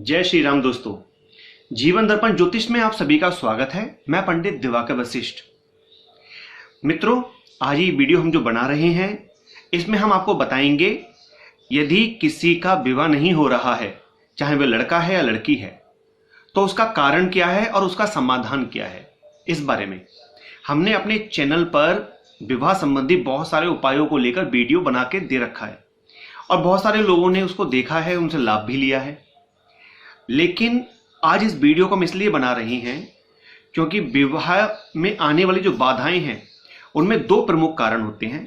जय श्री राम दोस्तों। जीवन दर्पण ज्योतिष में आप सभी का स्वागत है। मैं पंडित दिवाकर वशिष्ठ। मित्रों, आज ये वीडियो हम जो बना रहे हैं इसमें हम आपको बताएंगे यदि किसी का विवाह नहीं हो रहा है, चाहे वह लड़का है या लड़की है, तो उसका कारण क्या है और उसका समाधान क्या है। इस बारे में हमने अपने चैनल पर विवाह संबंधी बहुत सारे उपायों को लेकर वीडियो बना के दे रखा है और बहुत सारे लोगों ने उसको देखा है, उनसे लाभ भी लिया है। लेकिन आज इस वीडियो को हम इसलिए बना रहे हैं क्योंकि विवाह में आने वाली जो बाधाएं हैं उनमें दो प्रमुख कारण होते हैं।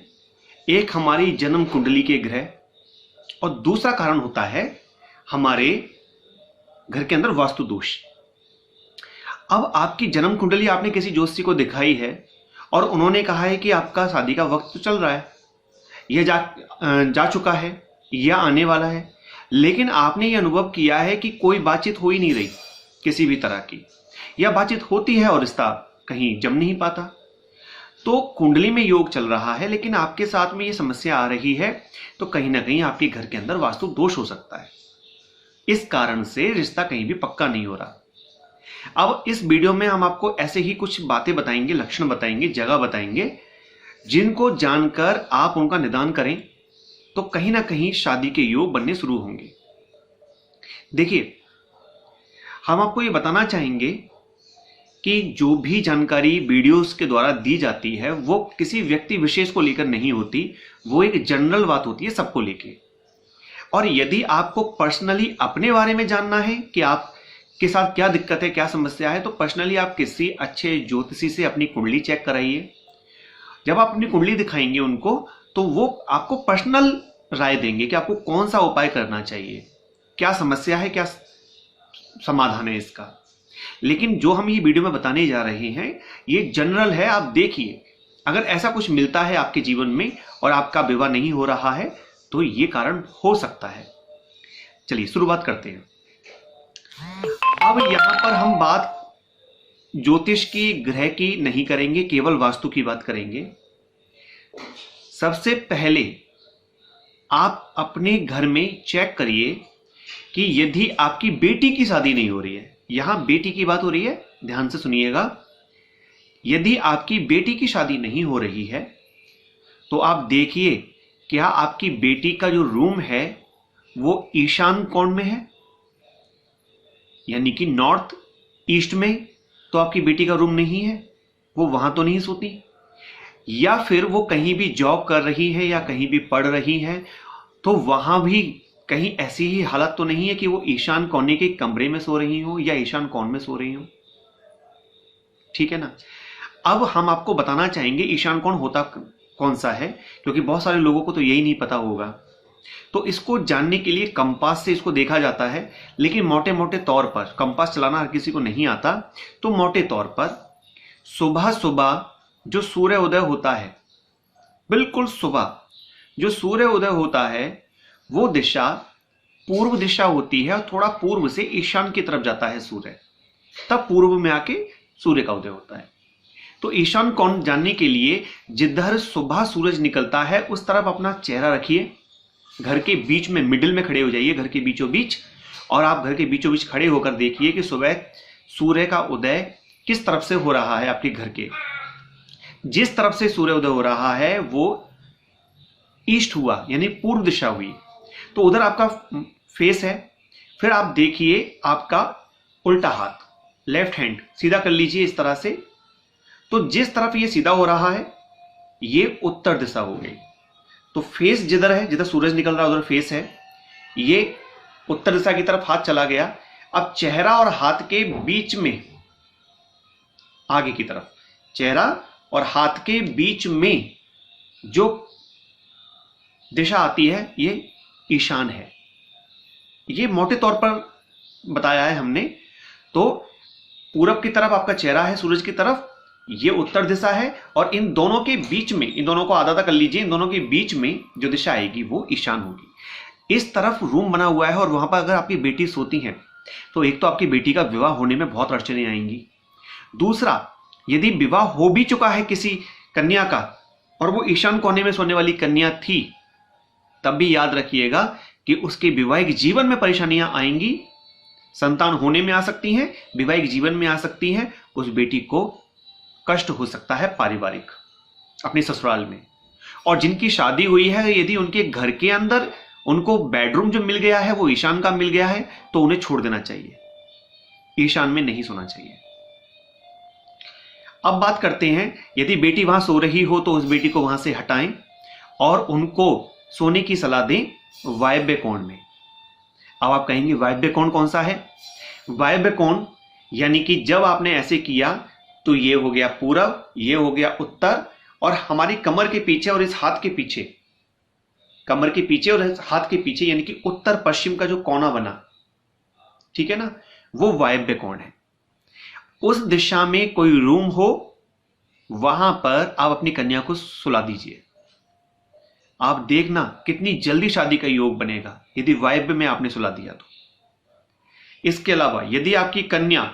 एक हमारी जन्म कुंडली के ग्रह और दूसरा कारण होता है हमारे घर के अंदर वास्तु दोष। अब आपकी जन्म कुंडली आपने किसी ज्योतिषी को दिखाई है और उन्होंने कहा है कि आपका शादी का वक्त तो चल रहा है, यह जा चुका है या आने वाला है, लेकिन आपने ये अनुभव किया है कि कोई बातचीत हो ही नहीं रही किसी भी तरह की, या बातचीत होती है और रिश्ता कहीं जम नहीं पाता। तो कुंडली में योग चल रहा है लेकिन आपके साथ में ये समस्या आ रही है, तो कहीं ना कहीं आपके घर के अंदर वास्तु दोष हो सकता है। इस कारण से रिश्ता कहीं भी पक्का नहीं हो रहा। अब इस वीडियो में हम आपको ऐसे ही कुछ बातें बताएंगे, लक्षण बताएंगे, जगह बताएंगे, जिनको जानकर आप उनका निदान करें तो कहीं ना कहीं शादी के योग बनने शुरू होंगे। देखिए, हम आपको ये बताना चाहेंगे कि जो भी जानकारी वीडियोस के द्वारा दी जाती है वो किसी व्यक्ति विशेष को लेकर नहीं होती, वो एक जनरल बात होती है सबको लेके। और यदि आपको पर्सनली अपने बारे में जानना है कि आपके साथ क्या दिक्कत है, क्या समस्या है, तो पर्सनली आप किसी अच्छे ज्योतिषी से अपनी कुंडली चेक कराइए। जब आप अपनी कुंडली दिखाएंगे उनको तो वो आपको पर्सनल राय देंगे कि आपको कौन सा उपाय करना चाहिए, क्या समस्या है, क्या समाधान है इसका। लेकिन जो हम ये वीडियो में बताने जा रहे हैं ये जनरल है। आप देखिए, अगर ऐसा कुछ मिलता है आपके जीवन में और आपका विवाह नहीं हो रहा है तो ये कारण हो सकता है। चलिए शुरुआत करते हैं। अब यहां पर हम बात ज्योतिष की, ग्रह की नहीं करेंगे, केवल वास्तु की बात करेंगे। सबसे पहले आप अपने घर में चेक करिए कि यदि आपकी बेटी की शादी नहीं हो रही है, यहां बेटी की बात हो रही है, ध्यान से सुनिएगा। यदि आपकी बेटी की शादी नहीं हो रही है तो आप देखिए क्या आपकी बेटी का जो रूम है वो ईशान कोण में है, यानी कि नॉर्थ ईस्ट में तो आपकी बेटी का रूम नहीं है, वो वहां तो नहीं सोती। या फिर वो कहीं भी जॉब कर रही है या कहीं भी पढ़ रही है तो वहां भी कहीं ऐसी ही हालत तो नहीं है कि वो ईशान कोने के कमरे में सो रही हो या ईशान कोण में सो रही हो। ठीक है ना। अब हम आपको बताना चाहेंगे ईशान कोण होता कौन सा है, क्योंकि बहुत सारे लोगों को तो यही नहीं पता होगा। तो इसको जानने के लिए कंपास से इसको देखा जाता है, लेकिन मोटे मोटे तौर पर, कंपास चलाना हर किसी को नहीं आता, तो मोटे तौर पर सुबह सुबह जो सूर्य उदय होता है, बिल्कुल सुबह जो सूर्य उदय होता है वो दिशा पूर्व दिशा होती है और थोड़ा पूर्व से ईशान की तरफ जाता है सूर्य, तब पूर्व में आके सूर्य का उदय होता है। तो ईशान कोण जानने के लिए जिधर सुबह सूरज निकलता है उस तरफ अपना चेहरा रखिए, घर के बीच में मिडिल में खड़े हो जाइए, घर के बीचों बीच, और आप घर के बीचों बीच खड़े होकर देखिए कि सुबह सूर्य का उदय किस तरफ से हो रहा है। आपके घर के जिस तरफ से सूर्य उदय हो रहा है वो ईस्ट हुआ, यानी पूर्व दिशा हुई, तो उधर आपका फेस है। फिर आप देखिए आपका उल्टा हाथ, लेफ्ट हैंड सीधा कर लीजिए इस तरह से। तो जिस तरफ ये सीधा हो रहा है ये उत्तर दिशा हो गई। तो फेस जिधर है, जिधर सूरज निकल रहा है उधर फेस है, ये उत्तर दिशा की तरफ हाथ चला गया। अब चेहरा और हाथ के बीच में, आगे की तरफ, चेहरा और हाथ के बीच में जो दिशा आती है ये ईशान है। ये मोटे तौर पर बताया है हमने। तो पूरब की तरफ आपका चेहरा है, सूरज की तरफ, ये उत्तर दिशा है, और इन दोनों के बीच में, इन दोनों को आधा आधा कर लीजिए, इन दोनों के बीच में जो दिशा आएगी वो ईशान होगी। इस तरफ रूम बना हुआ है और वहां पर अगर आपकी बेटी सोती है तो एक तो आपकी बेटी का विवाह होने में बहुत अड़चनें आएंगी। दूसरा, यदि विवाह हो भी चुका है किसी कन्या का और वो ईशान कोने में सोने वाली कन्या थी, तब भी याद रखिएगा कि उसके वैवाहिक जीवन में परेशानियां आएंगी संतान होने में आ सकती हैं, वैवाहिक जीवन में आ सकती हैं, उस बेटी को कष्ट हो सकता है पारिवारिक अपने ससुराल में। और जिनकी शादी हुई है, यदि उनके घर के अंदर उनको बेडरूम जो मिल गया है वो ईशान का मिल गया है, तो उन्हें छोड़ देना चाहिए, ईशान में नहीं सोना चाहिए। अब बात करते हैं, यदि बेटी वहां सो रही हो तो उस बेटी को वहां से हटाएं और उनको सोने की सलाह दें वायव्य कोण में। अब आप कहेंगे वायव्य कोण कौन सा है? वायव्य कोण यानी कि जब आपने ऐसे किया तो ये हो गया पूरब, ये हो गया उत्तर, और हमारी कमर के पीछे और इस हाथ के पीछे, कमर के पीछे और इस हाथ के पीछे यानी कि उत्तर पश्चिम का जो कोना बना, ठीक है ना, वो वायव्य कोण है। उस दिशा में कोई रूम हो, वहां पर आप अपनी कन्या को सुला दीजिए। आप देखना कितनी जल्दी शादी का योग बनेगा यदि वायव्य में आपने सुला दिया तो। इसके अलावा यदि आपकी कन्या,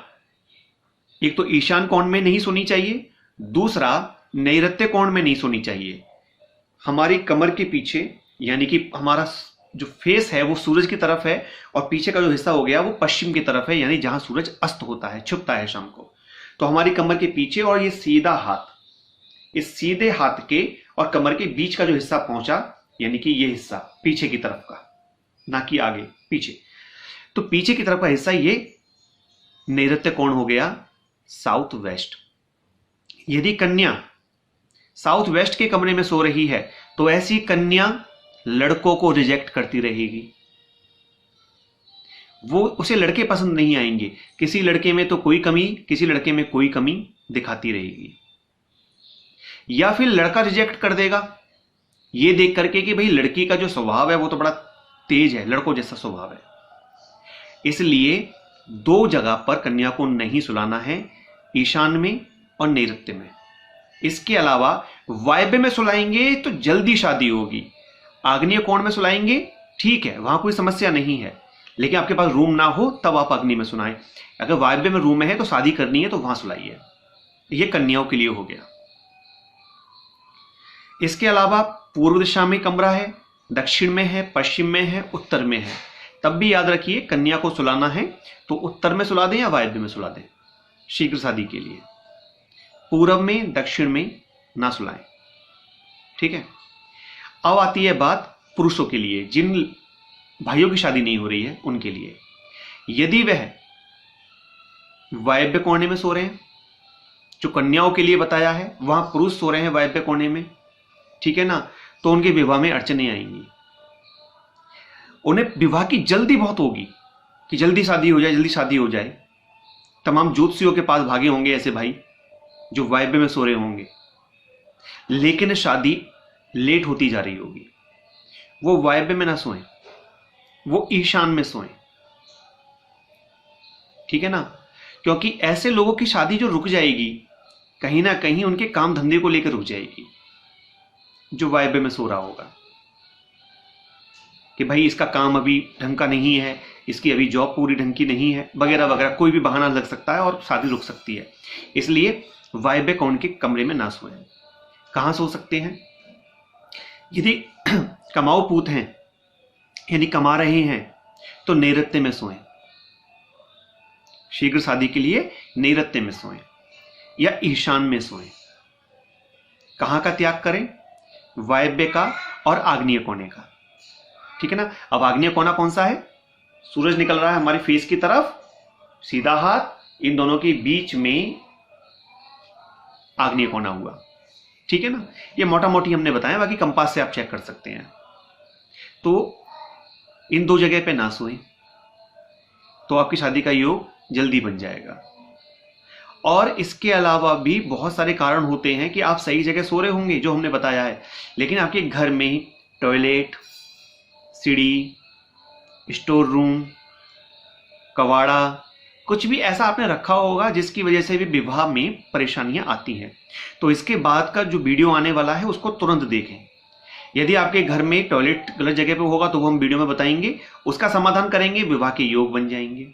एक तो ईशान कोण में नहीं सोनी चाहिए, दूसरा नैऋत्य कोण में नहीं सोनी चाहिए। हमारी कमर के पीछे यानी कि हमारा जो फेस है वो सूरज की तरफ है और पीछे का जो हिस्सा हो गया वो पश्चिम की तरफ है, यानी जहां सूरज अस्त होता है, छुपता है शाम को। तो हमारी कमर के पीछे और ये सीधा हाथ, इस सीधे हाथ के और कमर के बीच का जो हिस्सा पहुंचा, यानी कि ये हिस्सा पीछे की तरफ का, ना कि आगे, पीछे, तो पीछे की तरफ का हिस्सा ये नैऋत्य कोण हो गया, साउथ वेस्ट। यदि कन्या साउथ वेस्ट के कमरे में सो रही है तो ऐसी कन्या लड़कों को रिजेक्ट करती रहेगी, वो उसे लड़के पसंद नहीं आएंगे, किसी लड़के में तो कोई कमी, किसी लड़के में कोई कमी दिखाती रहेगी। या फिर लड़का रिजेक्ट कर देगा ये देख करके कि भाई लड़की का जो स्वभाव है वो तो बड़ा तेज है, लड़कों जैसा स्वभाव है। इसलिए दो जगह पर कन्या को नहीं सुलाना है, ईशान में और नैऋत्य में। इसके अलावा वायव्य में सुलाएंगे तो जल्दी शादी होगी, आग्नेय कोण में सुलाएंगे ठीक है, वहां कोई समस्या नहीं है, लेकिन आपके पास रूम ना हो तब आप अग्नि में सुनाएं। अगर वायव्य में रूम है तो शादी करनी है तो वहां सुलाइए। यह कन्याओं के लिए हो गया। इसके अलावा पूर्व दिशा में कमरा है, दक्षिण में है, पश्चिम में है, उत्तर में है, तब भी याद रखिए कन्या को सुलाना है तो उत्तर में सुला दें या वायव्य में सुला दें शीघ्र शादी के लिए। पूर्व में, दक्षिण में ना सुलाएं, ठीक है। अब आती है बात पुरुषों के लिए, जिन भाइयों की शादी नहीं हो रही है उनके लिए। यदि वह वायव्य कोने में सो रहे हैं, जो कन्याओं के लिए बताया है, वहां पुरुष सो रहे हैं वायव्य कोने में, ठीक है ना, तो उनके विवाह में अड़चने आएंगी। उन्हें विवाह की जल्दी बहुत होगी कि जल्दी शादी हो जाए, जल्दी शादी हो जाए। तमाम ज्योतिषियों के पास भागे होंगे ऐसे भाई जो वायव्य में सो रहे होंगे, लेकिन शादी लेट होती जा रही होगी। वो वायव्य में ना सोएं, वो ईशान में सोएं, ठीक है ना, क्योंकि ऐसे लोगों की शादी जो रुक जाएगी, कहीं ना कहीं उनके काम धंधे को लेकर रुक जाएगी, जो वायव्य में सो रहा होगा कि भाई इसका काम अभी ढंग का नहीं है, इसकी अभी जॉब पूरी ढंग की नहीं है, वगैरह वगैरह, कोई भी बहाना लग सकता है और शादी रुक सकती है। इसलिए वायव्य कोण के कमरे में ना सोएं। कहां सो सकते हैं? यदि कमाऊ पूत हैं यानी कमा रहे हैं तो नैऋत्य में सोएं, शीघ्र शादी के लिए नैऋत्य में सोएं या ईशान में सोएं। कहां का त्याग करें? वायव्य का और आग्नेय कोने का, ठीक है ना। अब आग्नेय कोना कौन सा है? सूरज निकल रहा है हमारे फेस की तरफ, सीधा हाथ, इन दोनों के बीच में आग्नेय कोना हुआ, ठीक है ना। ये मोटा मोटी हमने बताया, बाकी कंपास से आप चेक कर सकते हैं। तो इन दो जगह पे ना सोएं तो आपकी शादी का योग जल्दी बन जाएगा। और इसके अलावा भी बहुत सारे कारण होते हैं कि आप सही जगह सो रहे होंगे जो हमने बताया है, लेकिन आपके घर में टॉयलेट, सीढ़ी, स्टोर रूम, कवाड़ा, कुछ भी ऐसा आपने रखा होगा जिसकी वजह से भी विवाह में परेशानियां आती हैं। तो इसके बाद का जो वीडियो आने वाला है उसको तुरंत देखें। यदि आपके घर में टॉयलेट गलत जगह पे होगा तो वो हम वीडियो में बताएंगे, उसका समाधान करेंगे, विवाह के योग बन जाएंगे,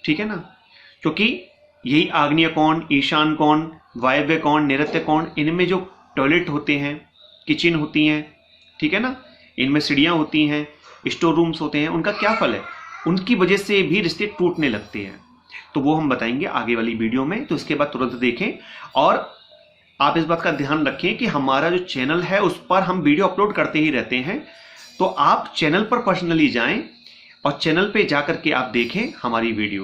ठीक है ना। क्योंकि यही आग्नेय कोण, ईशान कोण, वायव्य कोण, नैऋत्य कोण, इनमें जो टॉयलेट होते हैं, किचन होती हैं, ठीक है ना, इनमें सीढ़ियां होती हैं, स्टोर रूम्स होते हैं, उनका क्या फल है? उनकी वजह से भी रिश्ते टूटने लगते हैं। तो वो हम बताएंगे आगे वाली वीडियो में, तो इसके बाद तुरंत देखें। और आप इस बात का ध्यान रखें कि हमारा जो चैनल है उस पर हम वीडियो अपलोड करते ही रहते हैं, तो आप चैनल पर पर्सनली जाएं और चैनल पे जाकर के आप देखें हमारी वीडियो,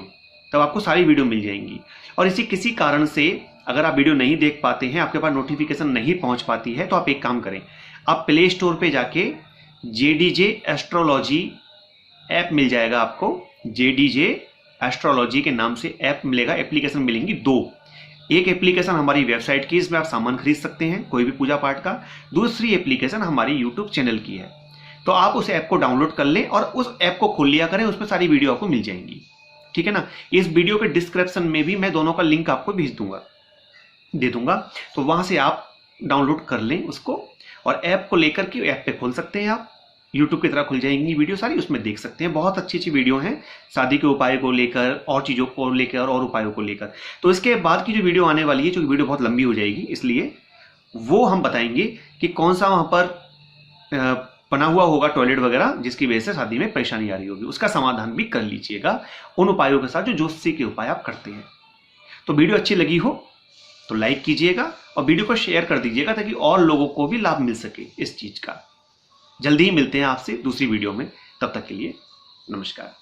तब आपको सारी वीडियो मिल जाएंगी। और इसी किसी कारण से अगर आप वीडियो नहीं देख पाते हैं, आपके पास नोटिफिकेशन नहीं पहुंच पाती है, तो आप एक काम करें, आप प्ले स्टोर पे जाके JDJ एस्ट्रोलॉजी ऐप मिल जाएगा आपको। JDJ एस्ट्रोलॉजी के नाम से ऐप मिलेगा, एप्लीकेशन मिलेंगी 2। एक एप्लीकेशन हमारी वेबसाइट की, इसमें आप सामान खरीद सकते हैं कोई भी पूजा पाठ का। दूसरी एप्लीकेशन हमारी यूट्यूब चैनल की है। तो आप उस ऐप को डाउनलोड कर लें और उस ऐप को खोल लिया करें, उसमें सारी वीडियो आपको मिल जाएंगी। ठीक है ना। इस वीडियो के डिस्क्रिप्शन में भी मैं दोनों का लिंक आपको दे दूंगा, तो वहां से आप डाउनलोड कर लें उसको, और ऐप को लेकर के ऐप पे खोल सकते हैं आप। यूट्यूब की तरह खुल जाएंगी वीडियो सारी, उसमें देख सकते हैं। बहुत अच्छी अच्छी वीडियो हैं शादी के उपाय को लेकर और चीज़ों को लेकर और उपायों को लेकर। तो इसके बाद की जो वीडियो आने वाली है, जो वीडियो बहुत लंबी हो जाएगी, इसलिए वो हम बताएंगे कि कौन सा वहाँ पर बना हुआ होगा टॉयलेट वगैरह, जिसकी वजह से शादी में परेशानी आ रही होगी, उसका समाधान भी कर लीजिएगा उन उपायों के साथ जो ज्योतिषी के उपाय आप करते हैं। तो वीडियो अच्छी लगी हो तो लाइक कीजिएगा और वीडियो को शेयर कर दीजिएगा, ताकि और लोगों को भी लाभ मिल सके इस चीज का। जल्दी ही मिलते हैं आपसे दूसरी वीडियो में, तब तक के लिए नमस्कार।